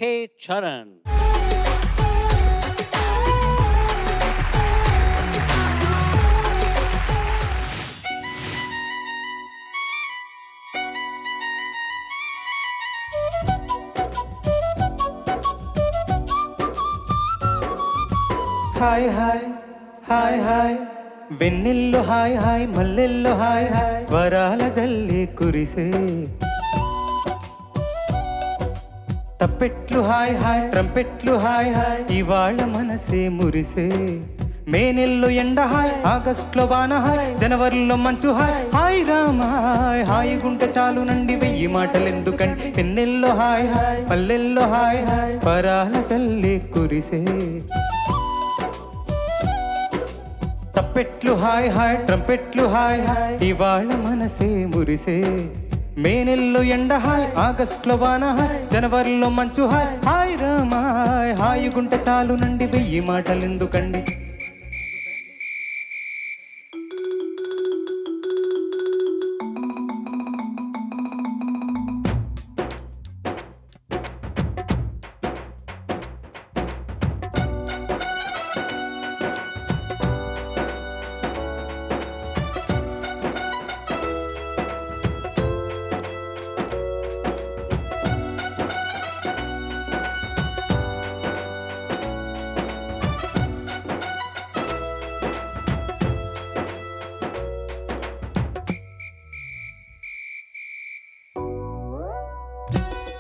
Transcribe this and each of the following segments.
కే చరణ్. హాయ్ హాయ్ హాయ్ హాయ్ వెన్నెల్లో హాయ్ హాయ్ మల్లెల్లో హాయ్ హాయ్ వరాల జల్లి కురిసే తప్పెట్లు హాయ్ హాయ్ ట్రంపెట్లు హాయ్ హాయ్ ఇవాళ మనసే మురిసే మే నెల్లో ఎండ హాయ్ ఆగస్టులో వాన హాయ్ జనవరిలో మంచు హాయ్ హాయ్ రామ హాయ్ హాయి గుంటె చాలు నండి వెయ్యి మాటలు ఎందుకండి వెన్నెల్లో హాయ్ హాయ్ పల్లెల్లో హాయ్ హాయ్ వరాల జల్లి కురిసే తప్పెట్లు హాయ్ హాయ్ ట్రంపెట్లు హాయ్ హాయ్ ఇవాళ మనసే మురిసే మే నెల్లో ఎండ హాయ్ ఆగస్టులో వాన హాయ్ జనవరిలో మంచు హాయ్ హాయ్ రామ హాయ్ హాయి గుంటె చాలు నండి వెయ్యి మాటలు ఎందుకండి.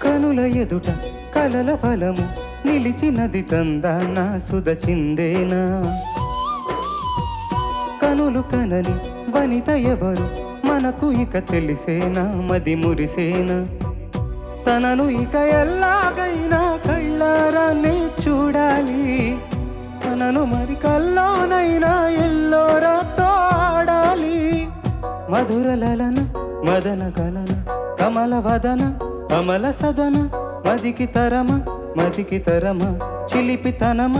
కనుల ఎదుట కలల ఫలము నిలిచినది తందాన సుధ చిందేనా కనులు కనని వనిత ఎవరు మనకు ఇక తెలిసేనా మది మురిసేనా తనను ఇక ఎల్లాగైనా కళ్ళారానే చూడాలి తనను మరి కల్లోనైనా ఎల్లోరాతో ఆడాలి మధురలలన మదన కలన కమల వదన కమల సదన మదికి తరమ చిలిపితనమ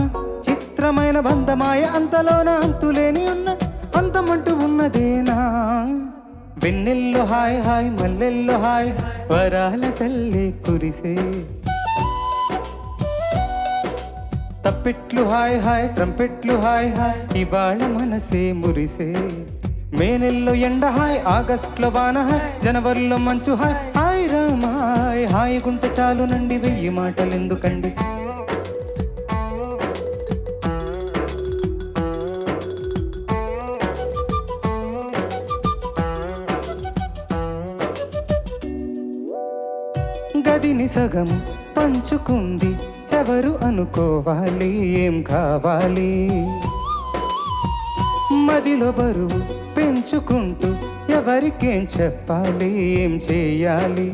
చిత్రమైన బంధమాయ అంతలోన అంతులేని ఉన్న అంతమంటూ ఉన్నదేనా వెన్నెల్లో హాయ్ హాయ్ మల్లెల్లో హాయ్ వరాల చల్లి కురిసే తప్పెట్లు హాయ్ హాయ్ ట్రంపెట్లు హాయ్ హాయ్ ఇవాళ మనసే మురిసే మే నెల్లో ఎండ హాయ్ ఆగస్టులో వాన హాయ్ జనవరిలో మంచు హాయ్ హాయ్ రామ హాయ్ హాయి గుంటె చాలు నండి వెయ్యి మాటలు ఎందుకండి. గదిని సగము పంచుకుంది ఎవరు అనుకోవాలి ఏం కావాలి మదిలో బరువు పెంచుకుంటూ ఎవరికేం చెప్పాలి ఏం చేయాలి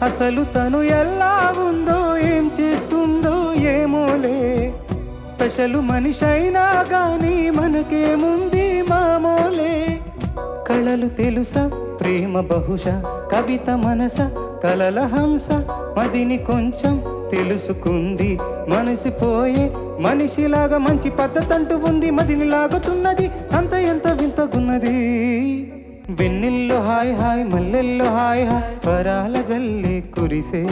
అసలు తను ఎలా ఉందో ఏం చేస్తుందో ఏమోలే స్పెషలు మనిషి అయినా గానీ మనకేముంది మామూలే కళలు తెలుసా ప్రేమ బహుశా కవిత మనస కలల హంస మదిని కొంచెం తెలుసుకుంది మనసిపోయే మనిషిలాగా మంచి పద్ధతి అంటూ ఉంది మదిని లాగుతున్నది అంత ఎంత వింతగున్నది వెన్నెల్లో హాయ్ హాయ్ మల్లెల్లో హాయ్ హాయ్ వరాల జల్లి కురిసే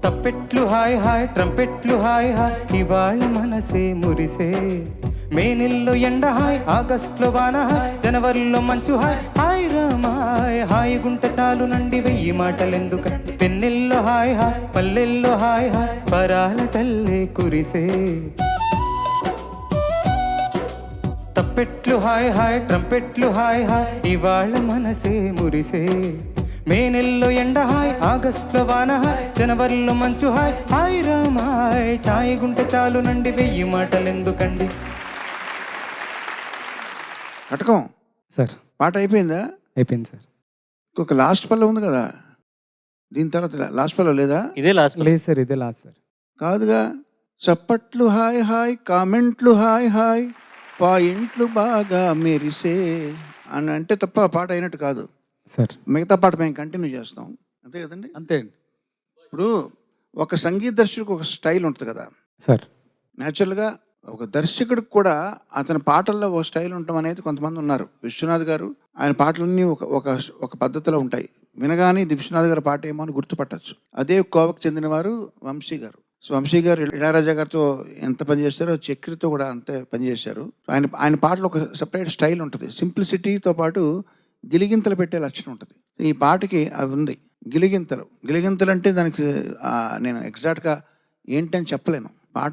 తప్పెట్లు హాయ్ హాయ్ ట్రంపెట్లు హాయ్ హాయ్ ఇవాళ మనసే మురిసే మే నెల్లో ఎండ హాయ్ ఆగస్టులో వాన హాయ్ జనవరిలో మంచు హాయ్ హాయ్ రామ హాయ్ హాయి గుంటె చాలు నండి వెయ్యి మాటలు ఎందుకండి వెన్నెల్లో హాయ్ హాయ్ పల్లెల్లో హాయ్ హాయ్ వరాల చల్లి కురిసే తప్పెట్లు హాయ్ హాయ్ ట్రంపెట్లు హాయ్ హాయ్ ఇవాళ మనసే మురిసే మే నెల్లో ఎండ హాయ్ ఆగస్టులో వాన హాయ్ జనవరిలో మంచు హాయ్ హాయ్ రామ హాయ్ ఛాయి గుంటె చాలు నండి వెయ్యి మాటలు ఎందుకండి. కటకం సార్ పాట అయిపోయిందా? అయిపోయింది సార్. ఇంకొక లాస్ట్ పల్ల ఉంది కదా, దీని తర్వాత లాస్ట్ పల్ల లేదా? ఇదే లాస్ట్. లేదు సార్, ఇదే లాస్ట్ సార్. కాదుగా, చప్పట్లు హాయ్ హాయ్ కామెంట్లు హాయ్ హాయ్ పాయింట్లు బాగా మెరిసే అని అంటే తప్ప పాట అయినట్టు కాదు సార్. మిగతా పాట మేము కంటిన్యూ చేస్తాం, అంతే కదండి? అంతే అండి. ఇప్పుడు ఒక సంగీత దర్శకుడికి ఒక స్టైల్ ఉంటుంది కదా సార్. న్యాచురల్గా ఒక దర్శకుడికి కూడా అతని పాటల్లో ఒక స్టైల్ ఉండటం అనేది కొంతమంది ఉన్నారు. విశ్వనాథ్ గారు ఆయన పాటలన్నీ ఒక ఒక ఒక పద్ధతిలో ఉంటాయి. వినగానే ఇది విశ్వనాథ్ గారి పాట ఏమో అని గుర్తుపట్టచ్చు. అదే కోవకు చెందినవారు వంశీ గారు. సో వంశీ గారు ఇళయరాజా గారితో ఎంత పనిచేస్తారో చక్రితో కూడా అంతే పనిచేశారు. ఆయన ఆయన పాటలో ఒక సపరేట్ స్టైల్ ఉంటుంది. సింప్లిసిటీతో పాటు గిలిగింతలు పెట్టే లక్షణం ఉంటుంది. ఈ పాటకి అవి ఉంది. గిలిగింతలు అంటే దానికి నేను ఎగ్జాక్ట్గా ఏంటని చెప్పలేను. పాట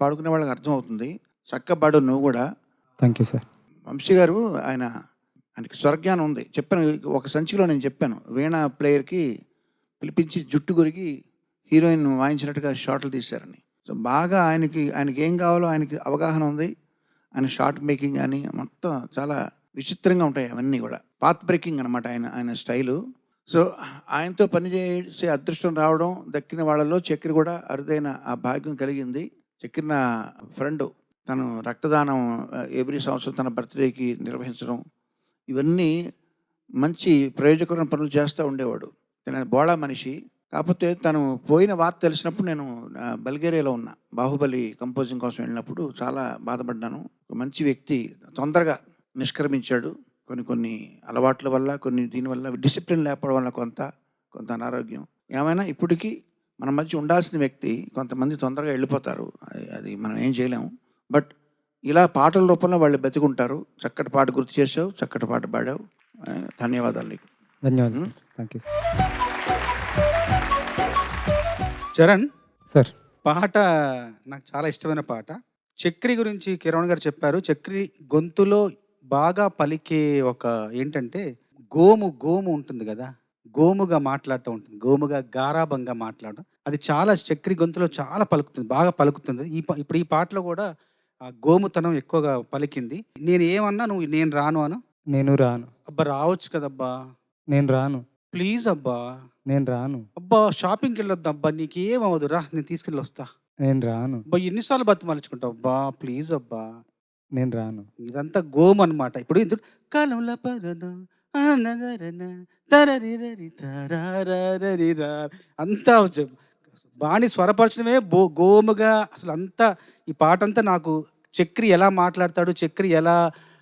పాడుకునే వాళ్ళకి అర్థం అవుతుంది. చక్కగా పాడు నువ్వు కూడా. Thank you sir. వంశీ గారు ఆయనకి స్వరజ్ఞానం ఉంది. చెప్పాను ఒక సంచిలో, నేను చెప్పాను వీణ ప్లేయర్కి పిలిపించి జుట్టు గురికి హీరోయిన్ వాయించినట్టుగా షాట్లు తీశారని. సో బాగా ఆయనకి ఏం కావాలో ఆయనకి అవగాహన ఉంది. ఆయన షార్ట్ మేకింగ్ కానీ మొత్తం చాలా విచిత్రంగా ఉంటాయి అవన్నీ కూడా. పాత్ బ్రేకింగ్ అనమాట ఆయన స్టైలు. సో ఆయనతో పనిచేసే అదృష్టం రావడం, దక్కిన వాళ్ళలో చక్రి కూడా అరుదైన ఆ భాగ్యం కలిగింది. చక్రి నా ఫ్రెండ్, తను రక్తదానం ఎవ్రీ సంవత్సరం తన బర్త్డేకి నిర్వహించడం, ఇవన్నీ మంచి ప్రయోజకరమైన పనులు చేస్తూ ఉండేవాడు. తన బోళా మనిషి. కాకపోతే తను పోయిన వార్త తెలిసినప్పుడు నేను బల్గేరియాలో ఉన్నా. బాహుబలి కంపోజింగ్ కోసం వెళ్ళినప్పుడు చాలా బాధపడ్డాను. మంచి వ్యక్తి తొందరగా నిష్క్రమించాడు. కొన్ని అలవాట్ల వల్ల, దీనివల్ల డిసిప్లిన్ లేకపోవడం వల్ల కొంత అనారోగ్యం. ఏమైనా ఇప్పటికీ మన మధ్య ఉండాల్సిన వ్యక్తి. కొంతమంది తొందరగా వెళ్ళిపోతారు, అది మనం ఏం చేయలేము. బట్ ఇలా పాటల రూపంలో వాళ్ళు బతికుంటారు. చక్కటి పాట గుర్తు చేసావు, చక్కటి పాట పాడావు. ధన్యవాదాలు నీకు. ధన్యవాదాలు. Thank you Charan sir. పాట నాకు చాలా ఇష్టమైన పాట. చక్రి గురించి కిరణ్ గారు చెప్పారు. చక్రి గొంతులో బాగా పలికే ఒక ఏంటంటే గోము ఉంటుంది కదా, గోముగా మాట్లాడటం ఉంటుంది. గోముగా గారాబంగా మాట్లాడడం, అది చాలా చక్రి గొంతులో చాలా పలుకుతుంది, బాగా పలుకుతుంది. ఇప్పుడు ఈ పాటలో కూడా ఆ గోముతనం ఎక్కువగా పలికింది. నేను ఏమన్నా నువ్వు నేను రాను అను. నేను రాను. అబ్బా రావచ్చు కదబ్బా. నేను రాను. ప్లీజ్ అబ్బా. నేను రాను. అబ్బా షాపింగ్కి వెళ్ళొద్దా అబ్బా, నీకేమవదు రా, నేను తీసుకెళ్ళి వస్తా. నేను రాను. అబ్బా ఎన్నిసార్లు బతిమాలించుకుంటావు అబ్బా, ప్లీజ్ అబ్బా. నేను రాను. ఇదంతా గోము అనమాట. ఇప్పుడు ఇందులో కాలంలో అంతా బాణి స్వరపరచడమే గోముగా. అసలు అంతా ఈ పాట అంతా నాకు చక్రి ఎలా మాట్లాడతాడు, చక్రి ఎలా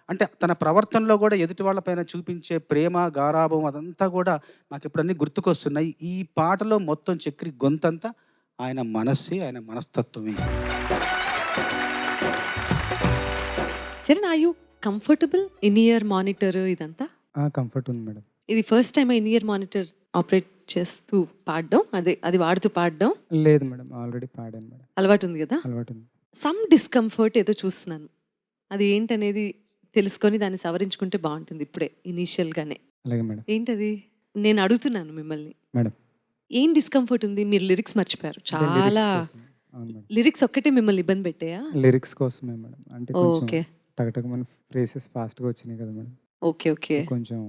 అంటే తన ప్రవర్తనలో కూడా ఎదుటి వాళ్ళపైన చూపించే ప్రేమ, గారాభం, అదంతా కూడా నాకు ఇప్పుడు అన్నీ గుర్తుకొస్తున్నాయి. ఈ పాటలో మొత్తం చక్రి గొంతంతా ఆయన మనస్సే, ఆయన మనస్తత్వమే. Charan, are you comfortable in ear monitor ఇదంతా? కంఫర్ట్ ఉంది మేడం. ఇది first time in ear monitor operate చేస్తూ పాడడం, అది వాడుతూ పాడడం? లేదు మేడం, ఆల్రెడీ పాడాను మేడం. అలవాటు ఉంది కదా? అలవాటు ఉంది. సమ్ డిస్కంఫర్ట్ ఏదో చూస్తున్నాను, అది ఏంటనేది తెలుసుకొని దాన్ని సవరించుకుంటే బాగుంటుంది ఇప్పుడే ఇనీషియల్గానే. అలాగే మేడం. ఏంటది నేను అడుగుతున్నాను మిమ్మల్ని. మేడం ఏం డిస్కంఫర్ట్ ఉంది? మీరు లిరిక్స్ మర్చిపోయారు చాలా. లిరిక్స్ ఒక్కటే మిమ్మల్ని ఇబ్బంది పెట్టాయా? లిరిక్స్ కోసమే మేడం. అంటే ఓకే, టక్ మన ఫ్రేసెస్ ఫాస్ట్గా వచ్చినాయి కదా మేడం. ఓకే ఓకే, కొంచెం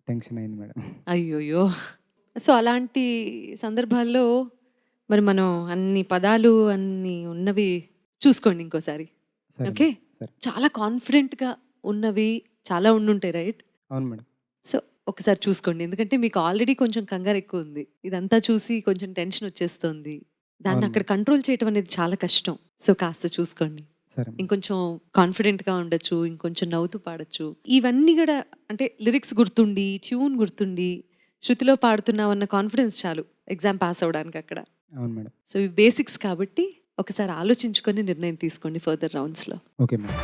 టెన్షన్ అయింది మేడం. అయ్యోయ్యో. సో అలాంటి సందర్భాల్లో మరి మనం అన్ని పదాలు అన్ని ఉన్నవి చూసుకోండి ఇంకోసారి. ఓకే, చాలా కాన్ఫిడెంట్గా ఉన్నవి చాలా ఉండుంటాయి, రైట్? అవును మేడం. సో ఒకసారి చూసుకోండి, ఎందుకంటే మీకు ఆల్రెడీ కొంచెం కంగారు ఎక్కువ ఉంది. ఇదంతా చూసి కొంచెం టెన్షన్ వచ్చేస్తుంది. దాన్ని అక్కడ కంట్రోల్ చేయడం అనేది చాలా కష్టం. సో కాస్త చూసుకోండి. ఇంకొంచెం కాన్ఫిడెంట్గా ఉండొచ్చు, ఇంకొంచెం నవ్వుతూ పాడొచ్చు. ఇవన్నీ కూడా అంటే లిరిక్స్ గుర్తుండి, ట్యూన్ గుర్తుండి, శృతిలో పాడుతున్నామన్న కాన్ఫిడెన్స్ చాలు ఎగ్జామ్ పాస్ అవ్వడానికి అక్కడ. అవును మేడం. సో ఇవి బేసిక్స్ కాబట్టి ఒకసారి ఆలోచించుకొని నిర్ణయం తీసుకోండి ఫర్దర్ రౌండ్స్లో. Okay madam.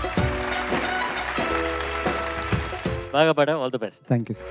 బాగా పాడా. All the best. Thank you sir.